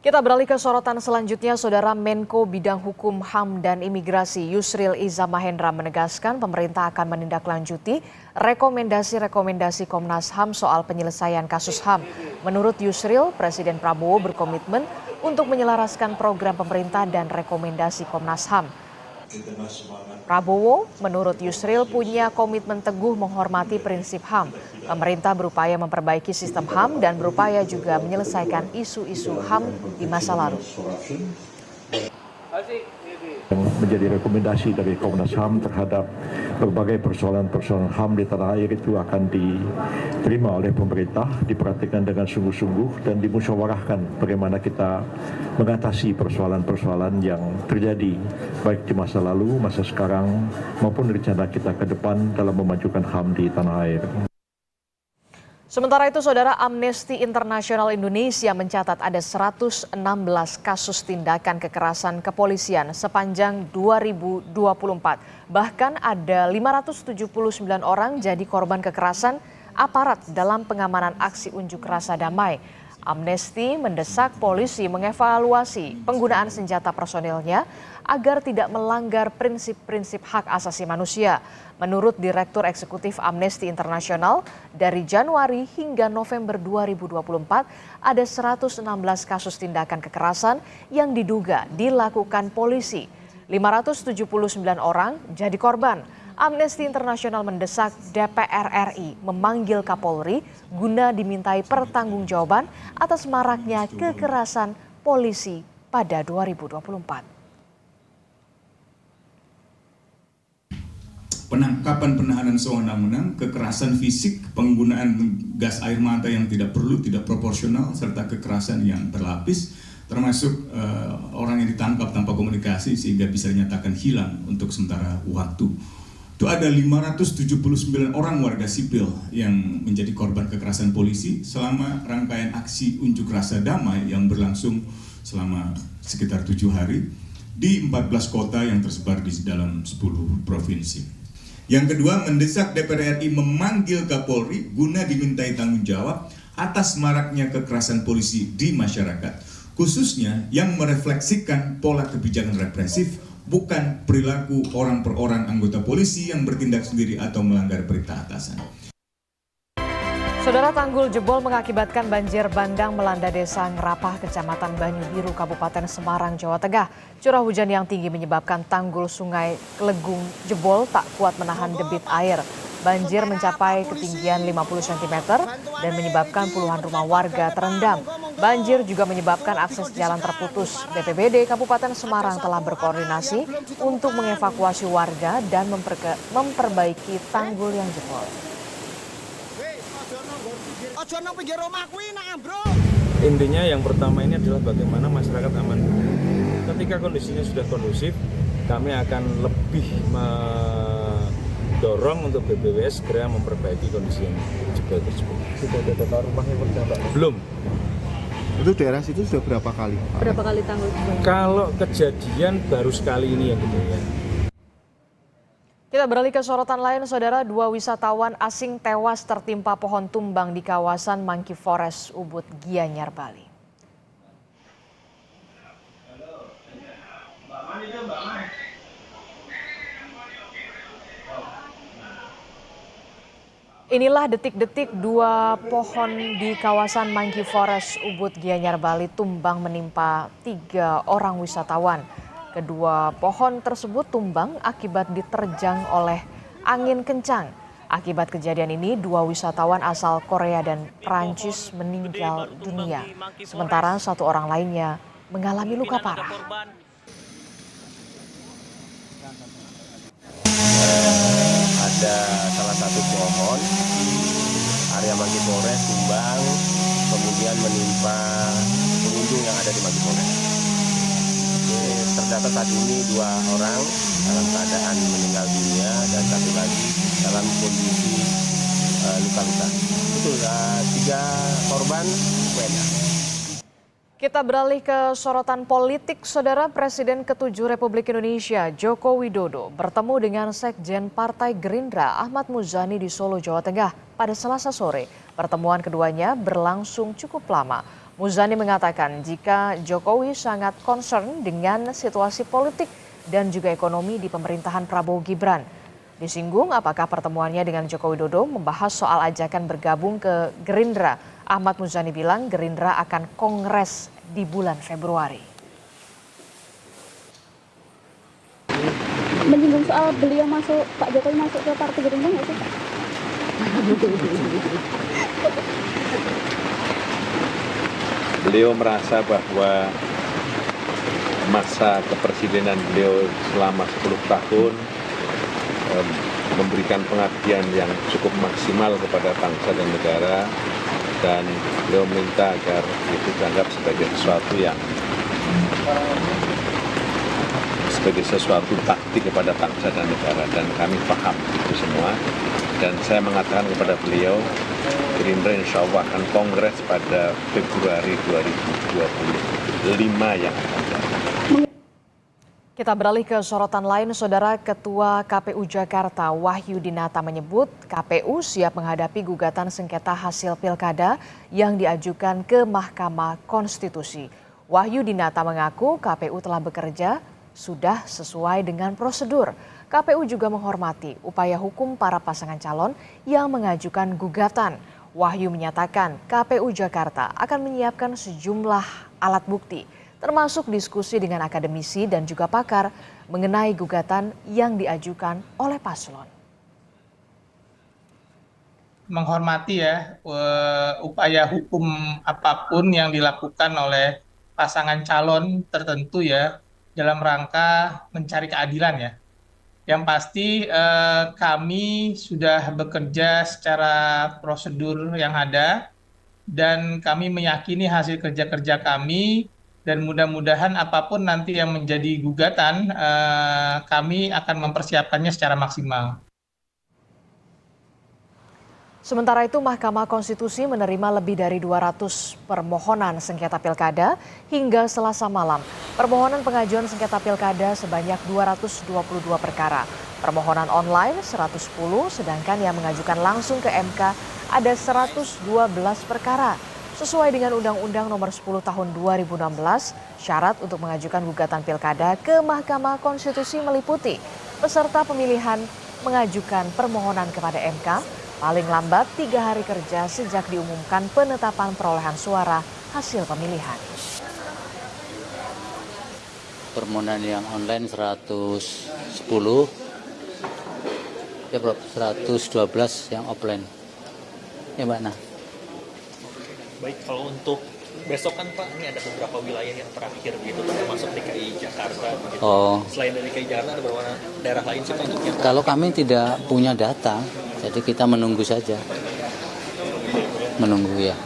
Kita beralih ke sorotan selanjutnya, Saudara. Menko Bidang Hukum, HAM, dan Imigrasi Yusril Iza Mahendra menegaskan pemerintah akan menindaklanjuti rekomendasi-rekomendasi Komnas HAM soal penyelesaian kasus HAM. Menurut Yusril, Presiden Prabowo berkomitmen untuk menyelaraskan program pemerintah dan rekomendasi Komnas HAM. Prabowo, menurut Yusril, punya komitmen teguh menghormati prinsip HAM. Pemerintah berupaya memperbaiki sistem HAM dan berupaya juga menyelesaikan isu-isu HAM di masa lalu. Menjadi rekomendasi dari Komnas HAM terhadap berbagai persoalan-persoalan HAM di tanah air itu akan diterima oleh pemerintah, diperhatikan dengan sungguh-sungguh dan dimusyawarahkan bagaimana kita mengatasi persoalan-persoalan yang terjadi baik di masa lalu, masa sekarang maupun rencana kita ke depan dalam memajukan HAM di tanah air. Sementara itu, Saudara, Amnesty International Indonesia mencatat ada 116 kasus tindakan kekerasan kepolisian sepanjang 2024. Bahkan ada 579 orang jadi korban kekerasan aparat dalam pengamanan aksi unjuk rasa damai. Amnesty mendesak polisi mengevaluasi penggunaan senjata personilnya agar tidak melanggar prinsip-prinsip hak asasi manusia. Menurut Direktur Eksekutif Amnesty International, dari Januari hingga November 2024 ada 116 kasus tindakan kekerasan yang diduga dilakukan polisi. 579 orang jadi korban. Amnesty International mendesak DPR RI memanggil Kapolri guna dimintai pertanggungjawaban atas maraknya kekerasan polisi pada 2024. Penangkapan, penahanan sewenang-wenang, kekerasan fisik, penggunaan gas air mata yang tidak perlu, tidak proporsional, serta kekerasan yang berlapis, termasuk orang yang ditangkap tanpa komunikasi sehingga bisa dinyatakan hilang untuk sementara waktu. Itu ada 579 orang warga sipil yang menjadi korban kekerasan polisi selama rangkaian aksi unjuk rasa damai yang berlangsung selama sekitar 7 hari di 14 kota yang tersebar di dalam 10 provinsi. Yang kedua, mendesak DPR RI memanggil Kapolri guna dimintai tanggung jawab atas maraknya kekerasan polisi di masyarakat, khususnya yang merefleksikan pola kebijakan represif, bukan perilaku orang per orang anggota polisi yang bertindak sendiri atau melanggar perintah atasan. Saudara, tanggul jebol mengakibatkan banjir bandang melanda desa Ngerapah, Kecamatan Banyu Biru, Kabupaten Semarang, Jawa Tengah. Curah hujan yang tinggi menyebabkan tanggul Sungai Kelegung jebol tak kuat menahan debit air. Banjir mencapai ketinggian 50 cm dan menyebabkan puluhan rumah warga terendam. Banjir juga menyebabkan akses jalan terputus. BPBD Kabupaten Semarang telah berkoordinasi untuk mengevakuasi warga dan memperbaiki tanggul yang jebol. Intinya yang pertama ini adalah bagaimana masyarakat aman. Ketika kondisinya sudah kondusif, kami akan lebih mendorong untuk BPWS segera memperbaiki kondisi yang jebol tersebut. Sudah ada total rumahnya berdampak? Belum. Itu daerah situ sudah berapa kali? Berapa kali tanggul jebol? Kalau kejadian baru sekali ini yang kedua. Kita beralih ke sorotan lain, Saudara. 2 wisatawan asing tewas tertimpa pohon tumbang di kawasan Monkey Forest, Ubud, Gianyar, Bali. Inilah detik-detik 2 pohon di kawasan Monkey Forest, Ubud, Gianyar, Bali tumbang menimpa 3 orang wisatawan. Kedua pohon tersebut tumbang akibat diterjang oleh angin kencang. Akibat kejadian ini, 2 wisatawan asal Korea dan Prancis meninggal dunia. Sementara 1 orang lainnya mengalami luka parah. Ada salah satu pohon di area Monkey Forest tumbang, kemudian menimpa pengunjung yang ada di Monkey Forest. Tercatat saat ini 2 orang dalam keadaan meninggal dunia dan 1 lagi dalam kondisi luka-luka. Betul, 3 korban wna. Kita beralih ke sorotan politik, Saudara. Presiden ke-7 Republik Indonesia Joko Widodo bertemu dengan Sekjen Partai Gerindra Ahmad Muzani di Solo, Jawa Tengah pada Selasa sore. Pertemuan keduanya berlangsung cukup lama. Muzani mengatakan jika Jokowi sangat concern dengan situasi politik dan juga ekonomi di pemerintahan Prabowo Gibran. Disinggung apakah pertemuannya dengan Joko Widodo membahas soal ajakan bergabung ke Gerindra. Ahmad Muzani bilang Gerindra akan kongres di bulan Februari. Menyinggung soal beliau masuk, Pak Jokowi masuk ke Partai Gerindra nggak sih Pak? Beliau merasa bahwa masa kepresidenan beliau selama 10 tahun memberikan pengabdian yang cukup maksimal kepada bangsa dan negara, dan beliau minta agar itu dianggap sebagai sesuatu bakti kepada bangsa dan negara, dan kami paham itu semua. Dan saya mengatakan kepada beliau, Gerindra insya Allah akan kongres pada Februari 2025 yang akan datang. Kita beralih ke sorotan lain, Saudara. Ketua KPU Jakarta Wahyu Dinata menyebut KPU siap menghadapi gugatan sengketa hasil pilkada yang diajukan ke Mahkamah Konstitusi. Wahyu Dinata mengaku KPU telah bekerja sudah sesuai dengan prosedur. KPU juga menghormati upaya hukum para pasangan calon yang mengajukan gugatan. Wahyu menyatakan KPU Jakarta akan menyiapkan sejumlah alat bukti, termasuk diskusi dengan akademisi dan juga pakar mengenai gugatan yang diajukan oleh paslon. Menghormati ya upaya hukum apapun yang dilakukan oleh pasangan calon tertentu ya, dalam rangka mencari keadilan ya. Yang pasti kami sudah bekerja secara prosedur yang ada, dan kami meyakini hasil kerja-kerja kami, dan mudah-mudahan apapun nanti yang menjadi gugatan, kami akan mempersiapkannya secara maksimal. Sementara itu, Mahkamah Konstitusi menerima lebih dari 200 permohonan sengketa pilkada hingga Selasa malam. Permohonan pengajuan sengketa pilkada sebanyak 222 perkara. Permohonan online 110, sedangkan yang mengajukan langsung ke MK ada 112 perkara. Sesuai dengan Undang-Undang Nomor 10 Tahun 2016, syarat untuk mengajukan gugatan pilkada ke Mahkamah Konstitusi meliputi peserta pemilihan mengajukan permohonan kepada MK paling lambat 3 hari kerja sejak diumumkan penetapan perolehan suara hasil pemilihan. Permohonan yang online 110, ya Bro, 112 yang offline. Ya Mbak Nah. Baik, kalau untuk besok kan Pak, ini ada beberapa wilayah yang terakhir gitu, termasuk DKI Jakarta. Gitu. Oh. Selain dari DKI Jakarta, ada beberapa daerah lain sih Pak untuk yang... Kalau kami tidak punya data, jadi kita menunggu saja. Menunggu ya.